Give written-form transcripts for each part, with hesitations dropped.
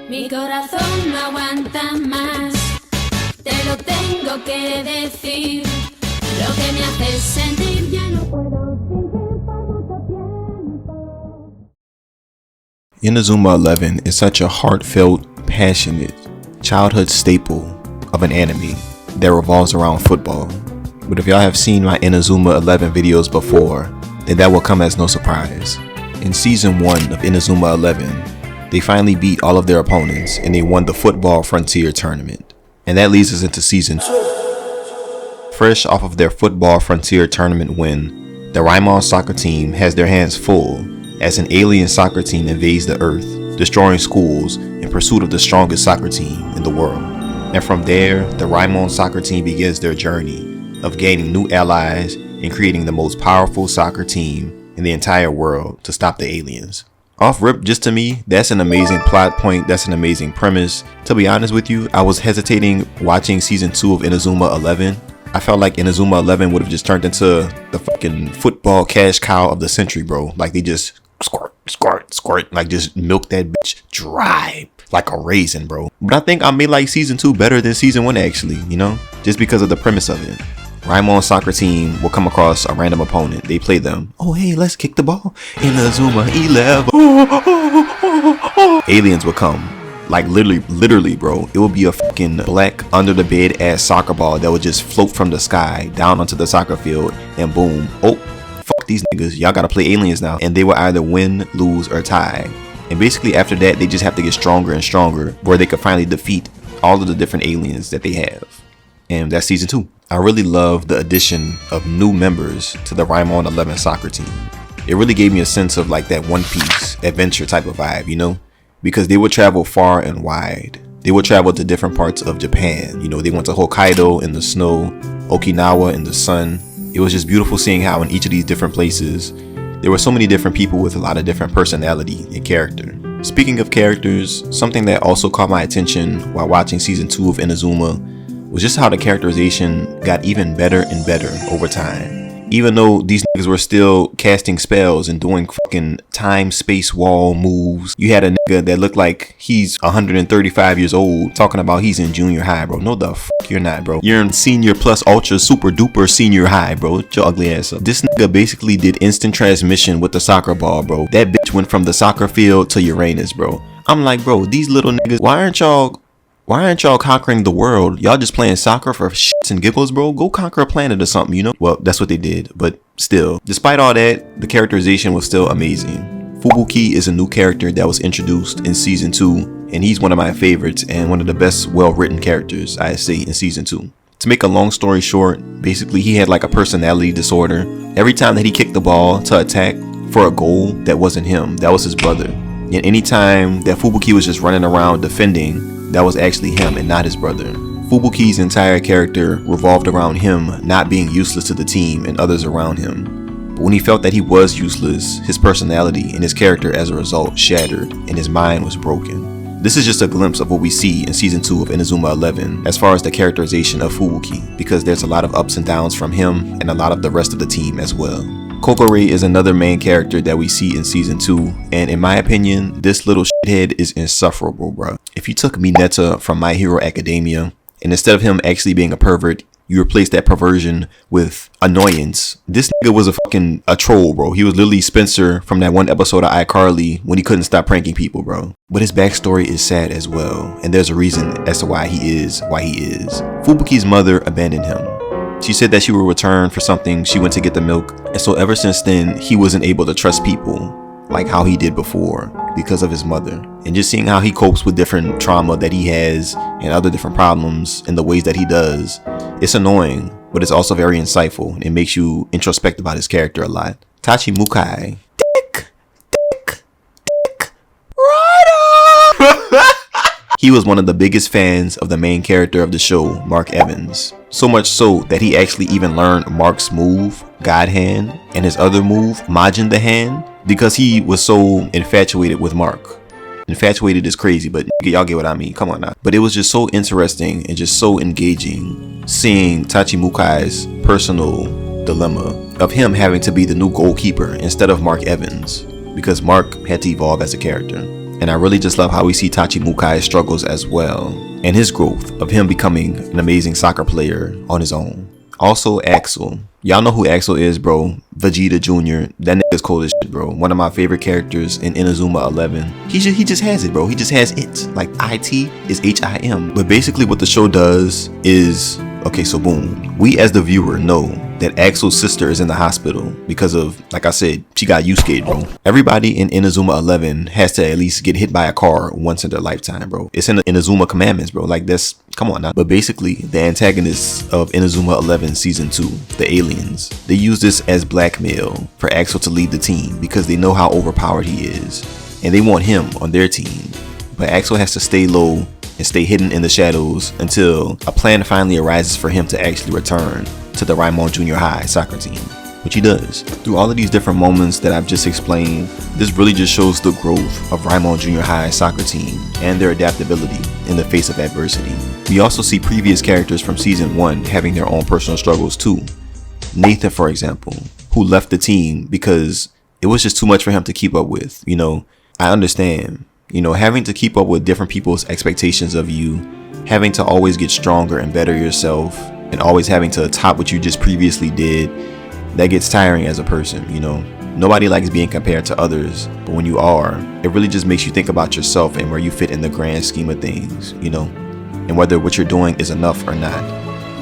Mi corazón no aguanta más, te lo tengo que decir. Lo que me hace sentir ya no puedo fingir por mucho tiempo. Inazuma 11 is such a heartfelt, passionate, childhood staple of an anime that revolves around football. But if y'all have seen my Inazuma 11 videos before, then that will come as no surprise. In season 1 of Inazuma 11, they finally beat all of their opponents and they won the Football Frontier tournament. And that leads us into season 2. Fresh off of their Football Frontier tournament win, the Raimon soccer team has their hands full as an alien soccer team invades the Earth, destroying schools in pursuit of the strongest soccer team in the world. And from there, the Raimon soccer team begins their journey of gaining new allies and creating the most powerful soccer team in the entire world to stop the aliens. Off rip, just to me, that's an amazing plot point, that's an amazing premise. To be honest with you, I was hesitating watching season 2 of Inazuma 11. I felt like Inazuma 11 would have just turned into the fucking football cash cow of the century, bro. Like they just squirt, like just milk that bitch dry like a raisin, bro. But I think I may like season 2 better than season 1 actually, you know, just because of the premise of it. Raimon's soccer team will come across a random opponent. They play them. Oh, hey, let's kick the ball. Inazuma 11. Aliens will come. Like literally, bro. It will be a fucking black under the bed ass soccer ball that would just float from the sky down onto the soccer field and boom. Oh, fuck these niggas. Y'all gotta play aliens now. And they will either win, lose, or tie. And basically after that, they just have to get stronger and stronger where they could finally defeat all of the different aliens that they have. And that's season 2. I really love the addition of new members to the Raimon 11 soccer team. It really gave me a sense of like that One Piece adventure type of vibe, you know? Because they would travel far and wide. They would travel to different parts of Japan. You know, they went to Hokkaido in the snow, Okinawa in the sun. It was just beautiful seeing how in each of these different places, there were so many different people with a lot of different personality and character. Speaking of characters, something that also caught my attention while watching season 2 of Inazuma was just how the characterization got even better and better over time. Even though these niggas were still casting spells and doing fucking time space wall moves, you had a nigga that looked like he's 135 years old talking about he's in junior high, bro. No the fuck you're not, bro. You're in senior plus ultra super duper senior high, bro. Get your ugly ass up. This nigga basically did instant transmission with the soccer ball, bro. That bitch went from the soccer field to Uranus, bro. I'm like, bro, these little niggas, why aren't y'all conquering the world? Y'all just playing soccer for shits and giggles, bro. Go conquer a planet or something, you know? Well, that's what they did, but still. Despite all that, the characterization was still amazing. Fubuki is a new character that was introduced in season 2, and he's one of my favorites and one of the best well-written characters, I say, in season 2. To make a long story short, basically he had like a personality disorder. Every time that he kicked the ball to attack for a goal that wasn't him, that was his brother. And anytime that Fubuki was just running around defending, that was actually him and not his brother. Fubuki's entire character revolved around him not being useless to the team and others around him. But when he felt that he was useless, his personality and his character as a result shattered and his mind was broken. This is just a glimpse of what we see in season 2 of Inazuma 11 as far as the characterization of Fubuki, because there's a lot of ups and downs from him and a lot of the rest of the team as well. Kokore is another main character that we see in season 2, and in my opinion, this little shithead is insufferable, bro. If you took Mineta from My Hero Academia, and instead of him actually being a pervert, you replaced that perversion with annoyance, this nigga was a troll, bro. He was literally Spencer from that one episode of iCarly when he couldn't stop pranking people, bro. But his backstory is sad as well, and there's a reason as to why he is. Fubuki's mother abandoned him. She said that she would return for something. She went to get the milk. And so ever since then, he wasn't able to trust people like how he did before because of his mother. And just seeing how he copes with different trauma that he has and other different problems in the ways that he does, it's annoying, but it's also very insightful. It makes you introspect about his character a lot. Tachi Mukai. Dick. Right. He was one of the biggest fans of the main character of the show, Mark Evans. So much so that he actually even learned Mark's move, God Hand, and his other move, Majin the Hand, because he was so infatuated with Mark. Infatuated is crazy, but y'all get what I mean. Come on now. But it was just so interesting and just so engaging seeing Tachi Mukai's personal dilemma of him having to be the new goalkeeper instead of Mark Evans, because Mark had to evolve as a character. And I really just love how we see Tachimukai's struggles as well, and his growth of him becoming an amazing soccer player on his own. Also, Axel. Y'all know who Axel is, bro. Vegeta Jr. That nigga's cold as shit, bro. One of my favorite characters in Inazuma 11. He just has it, bro. He just has it. Like, IT is HIM. But basically what the show does is, okay, so boom. We as the viewer know that Axel's sister is in the hospital because of, like I said, she got Yusuke, bro. Everybody in Inazuma 11 has to at least get hit by a car once in their lifetime, bro. It's in the Inazuma commandments, bro. Like, that's, come on now. But basically, the antagonists of Inazuma 11 season 2, the aliens, they use this as blackmail for Axel to leave the team because they know how overpowered he is, and they want him on their team. But Axel has to stay low and stay hidden in the shadows until a plan finally arises for him to actually return to the Raimon Junior High soccer team, which he does. Through all of these different moments that I've just explained, this really just shows the growth of Raimon Junior High soccer team and their adaptability in the face of adversity. We also see previous characters from season 1 having their own personal struggles too. Nathan, for example, who left the team because it was just too much for him to keep up with. You know, I understand, you know, having to keep up with different people's expectations of you, having to always get stronger and better yourself, and always having to top what you just previously did, that gets tiring as a person, you know. Nobody likes being compared to others, but when you are, it really just makes you think about yourself and where you fit in the grand scheme of things, you know, and whether what you're doing is enough or not.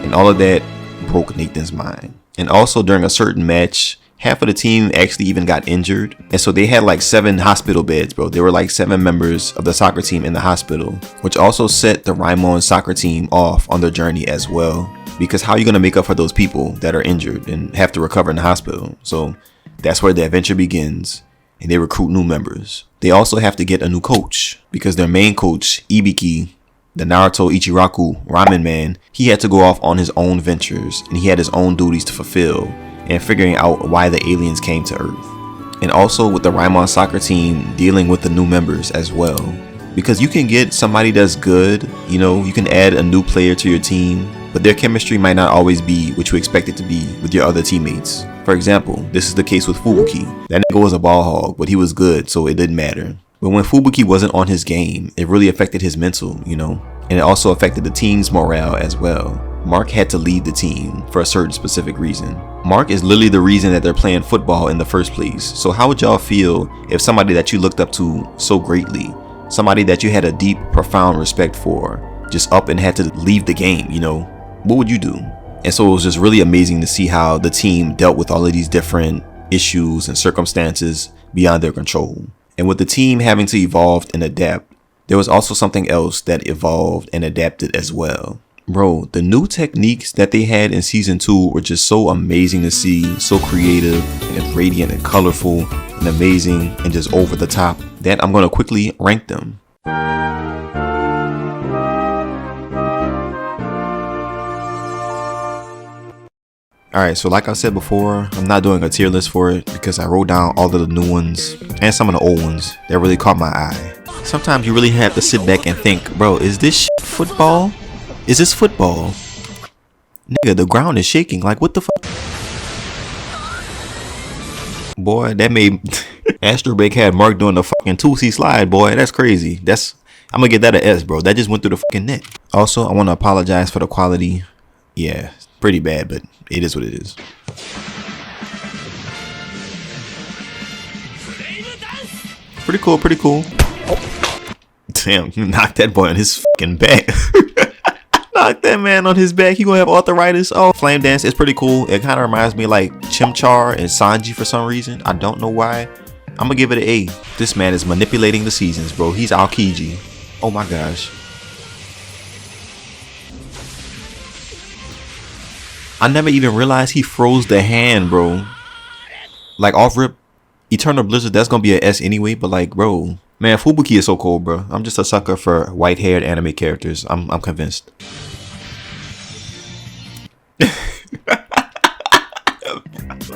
And all of that broke Nathan's mind. And also during a certain match, half of the team actually even got injured, and so they had like 7 hospital beds, bro. There were like 7 members of the soccer team in the hospital, which also set the Raimon soccer team off on their journey as well. Because how are you going to make up for those people that are injured and have to recover in the hospital? So that's where the adventure begins, and they recruit new members. They also have to get a new coach because their main coach, Ibiki, the Naruto Ichiraku ramen man, he had to go off on his own ventures and he had his own duties to fulfill and figuring out why the aliens came to Earth. And also with the Raimon soccer team dealing with the new members as well. Because you can get somebody that's good, you know, you can add a new player to your team, but their chemistry might not always be what you expect it to be with your other teammates. For example, this is the case with Fubuki. That nigga was a ball hog, but he was good, so it didn't matter. But when Fubuki wasn't on his game, it really affected his mental, you know, and it also affected the team's morale as well. Mark had to leave the team for a certain specific reason. Mark is literally the reason that they're playing football in the first place. So how would y'all feel if somebody that you looked up to so greatly, somebody that you had a deep, profound respect for, just up and had to leave the game, you know? What would you do? And so it was just really amazing to see how the team dealt with all of these different issues and circumstances beyond their control. And with the team having to evolve and adapt, there was also something else that evolved and adapted as well. Bro, the new techniques that they had in season 2 were just so amazing to see, so creative and radiant and colorful and amazing and just over the top that I'm going to quickly rank them. Alright, so like I said before, I'm not doing a tier list for it because I wrote down all of the new ones and some of the old ones that really caught my eye. Sometimes you really have to sit back and think, bro, is this shit football? Is this football? Nigga, the ground is shaking. Like, what the fuck? Boy, that made Astrobake had Mark doing the fucking 2C slide, boy. That's crazy. I'm gonna give that an S, bro. That just went through the fucking net. Also, I want to apologize for the quality. Yeah, pretty bad, but it is what it is. Pretty cool, pretty cool. Damn, you knocked that boy on his fucking back. Knock that man on his back. He gonna have arthritis. Oh, Flame Dance is pretty cool. It kind of reminds me like Chimchar and Sanji for some reason. I don't know why. I'm gonna give it an A. This man is manipulating the seasons, bro. He's Aokiji. Oh my gosh. I never even realized he froze the hand, bro. Like off rip. Eternal Blizzard, that's gonna be an S anyway, but like, bro, man, Fubuki is so cool, bro. I'm just a sucker for white-haired anime characters. I'm convinced.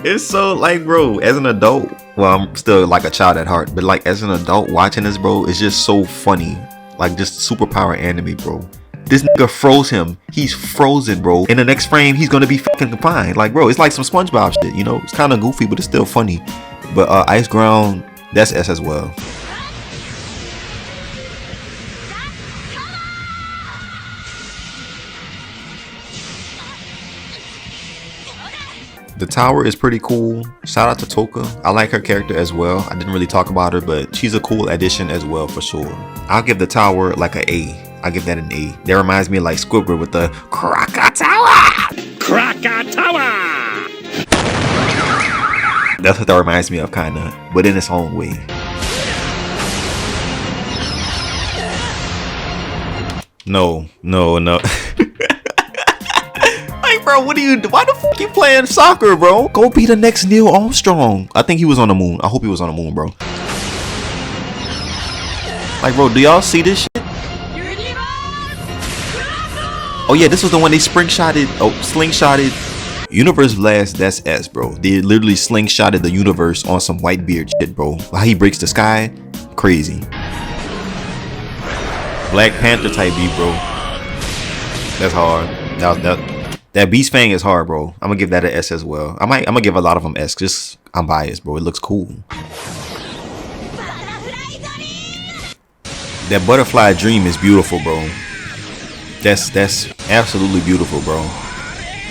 It's so like, bro, as an adult, well, I'm still like a child at heart, but like as an adult watching this, bro, it's just so funny. Like just superpower anime, bro. This nigga froze him. He's frozen, bro. In the next frame, he's gonna be fucking confined. Like, bro, it's like some SpongeBob shit, you know? It's kind of goofy, but it's still funny. But Ice Ground, that's S as well. The tower is pretty cool. Shout out to Toka. I like her character as well. I didn't really talk about her, but she's a cool addition as well for sure. I'll give the tower like an A. I'll give that an A. That reminds me of like Squidward with the Krakatawa! Krakatawa! That's what that reminds me of, kinda, but in its own way. No. Like, bro, what are you do? Why the fuck you playing soccer, bro? Go be the next Neil Armstrong. I think he was on the moon. I hope he was on the moon, bro. Like, bro, do y'all see this shit? Oh yeah, this was the one they slingshotted. Universe Blast, that's S, bro. They literally slingshotted the universe on some Whitebeard shit, bro. How he breaks the sky, crazy. Black Panther type beat, bro. That's hard. That Beast Fang is hard, bro. I'm gonna give that an S as well. I'm gonna give a lot of them S. Just I'm biased, bro. It looks cool. That Butterfly Dream is beautiful, bro. That's absolutely beautiful, bro.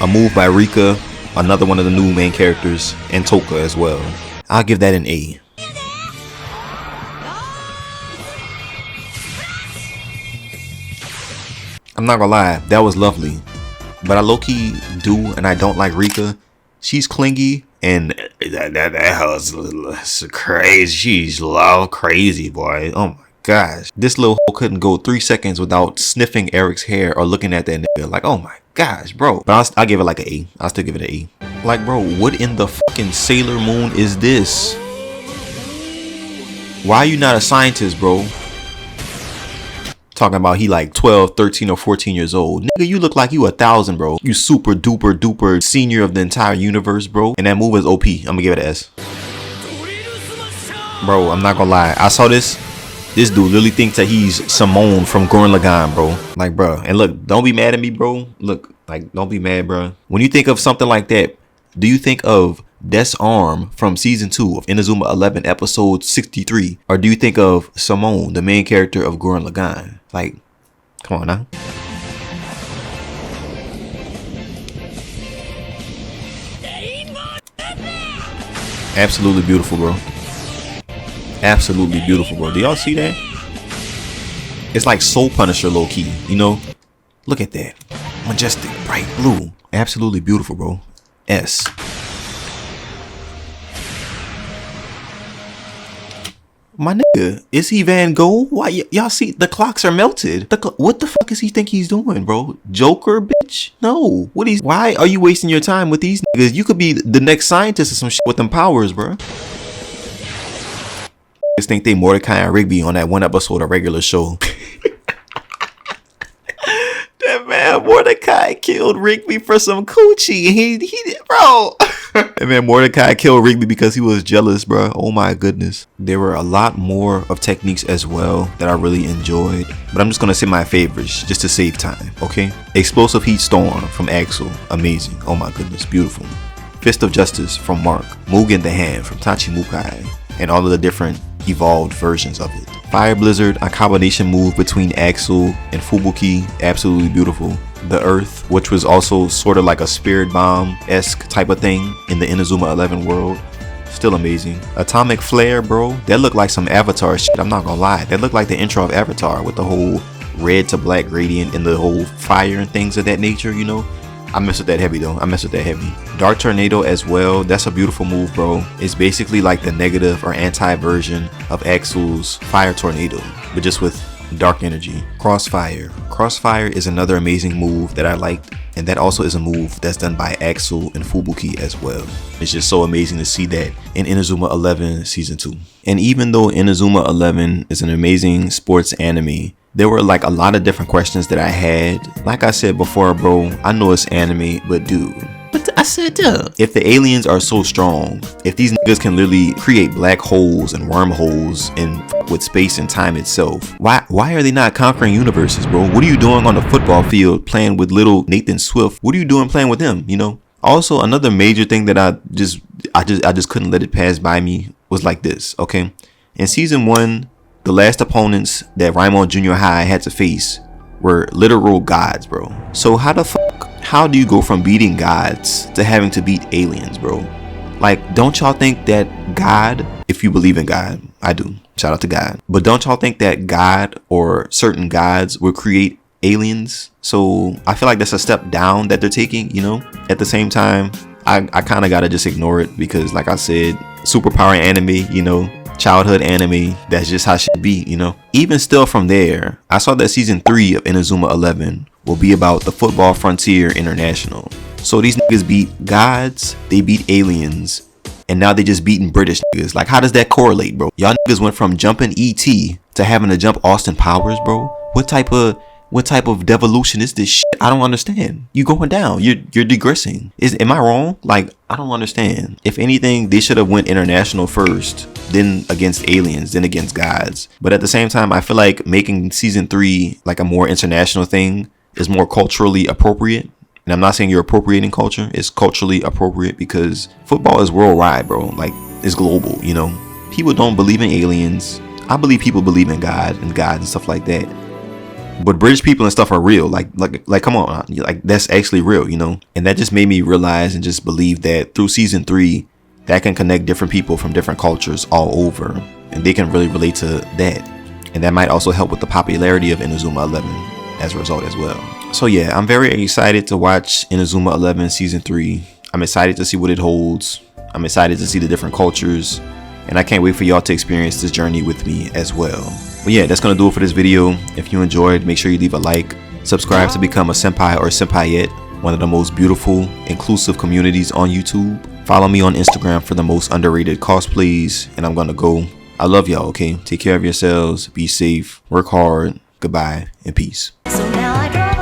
A move by Rika, another one of the new main characters, and Toka as well. I'll give that an A. I'm not gonna lie, that was lovely. But I low-key do, and I don't like Rika. She's clingy, and that house crazy. She's love crazy, boy. Oh my gosh. This little hoe couldn't go 3 seconds without sniffing Eric's hair or looking at that nigga. Like, oh my gosh, bro. But I'll give it like an A. I'll still give it an A. Like, bro, what in the fucking Sailor Moon is this? Why are you not a scientist, bro? Talking about he like 12, 13, or 14 years old. Nigga, you look like you 1,000, bro. You super duper senior of the entire universe, bro. And that move is OP. I'm gonna give it an S. Bro, I'm not gonna lie. I saw this. This dude literally thinks that he's Simone from Gurren Lagann, bro. Like, bro. And look, don't be mad at me, bro. Look, like, don't be mad, bro. When you think of something like that, do you think of Des Arm from season 2 of Inazuma 11 episode 63, or do you think of Simone, the main character of Gurren Lagann? Like, come on now. Absolutely beautiful, bro. Absolutely beautiful, bro. Do y'all see that? It's like Soul Punisher low-key, you know? Look at that. Majestic, bright blue. Absolutely beautiful, bro. S. My nigga, is he Van Gogh? Why y'all see the clocks are melted? What the fuck is he think he's doing, bro? Joker, bitch? No. Why are you wasting your time with these niggas? You could be the next scientist or some shit with them powers, bro. Just think they Mordecai and Rigby on that one episode of Regular Show. That man Mordecai killed Rigby for some coochie. He did, bro. And man, Mordecai killed Rigby because he was jealous, bro. Oh my goodness. There were a lot more of techniques as well that I really enjoyed, but I'm just gonna say my favorites just to save time, okay? Explosive Heat Storm from Axel, amazing. Oh my goodness, beautiful. Fist of Justice from Mark. Mugen the Hand from Tachimukai, and all of the different evolved versions of it. Fire Blizzard, a combination move between Axel and Fubuki, absolutely beautiful. The Earth, which was also sort of like a Spirit Bomb-esque type of thing in the Inazuma 11 world, still amazing. Atomic Flare, bro, that looked like some Avatar shit, I'm not gonna lie. That looked like the intro of Avatar with the whole red to black gradient and the whole fire and things of that nature, you know? I mess with that heavy though. I mess with that heavy. Dark Tornado as well. That's a beautiful move, bro. It's basically like the negative or anti version of Axel's Fire Tornado, but just with dark energy. Crossfire. Crossfire is another amazing move that I liked, and that also is a move that's done by Axel and Fubuki as well. It's just so amazing to see that in Inazuma 11 season 2. And even though Inazuma 11 is an amazing sports anime, there were like a lot of different questions that I had. Like I said before, bro, I know it's anime, but dude, I said, duh. If the aliens are so strong, if these niggas can literally create black holes and wormholes and with space and time itself, why are they not conquering universes, bro? What are you doing on the football field playing with little Nathan Swift? What are you doing playing with them, you know? Also, another major thing that I just couldn't let it pass by me was like this, okay? In season 1, the last opponents that Raimon Junior High had to face were literal gods, bro. So how the fuck how do you go from beating gods to having to beat aliens, bro? Like, don't y'all think that God, if you believe in God, I do, shout out to God, but don't y'all think that God or certain gods will create aliens? So I feel like that's a step down that they're taking, you know. At the same time, I kind of gotta just ignore it because, like I said, superpower anime, you know, childhood anime, that's just how it should be, you know. Even still from there, I saw that season 3 of Inazuma 11 will be about the Football Frontier International. So these niggas beat gods, they beat aliens, and now they just beating British niggas. Like, how does that correlate, bro? Y'all niggas went from jumping ET to having to jump Austin Powers, bro. What type of devolution is this shit? I don't understand. You going down. You're digressing. Am I wrong? Like, I don't understand. If anything, they should have went international first, then against aliens, then against gods. But at the same time, I feel like making season 3 like a more international thing is more culturally appropriate. And I'm not saying you're appropriating culture. It's culturally appropriate because football is worldwide, bro. Like, it's global, you know. People don't believe in aliens. I believe people believe in God and gods and stuff like that. But British people and stuff are real. Like, come on, like, that's actually real, you know. And that just made me realize and just believe that through season 3, that can connect different people from different cultures all over, and they can really relate to that. And that might also help with the popularity of Inazuma 11 as a result as well. So yeah, I'm very excited to watch Inazuma 11 season 3. I'm excited to see what it holds. I'm excited to see the different cultures, and I can't wait for y'all to experience this journey with me as well. But yeah, that's gonna do it for this video. If you enjoyed, make sure you leave a like, subscribe to become a senpai or senpaiette, one of the most beautiful, inclusive communities on YouTube. Follow me on Instagram for the most underrated cosplays, and I'm gonna go. I love y'all, okay? Take care of yourselves, be safe, work hard, goodbye, and peace. So now I drive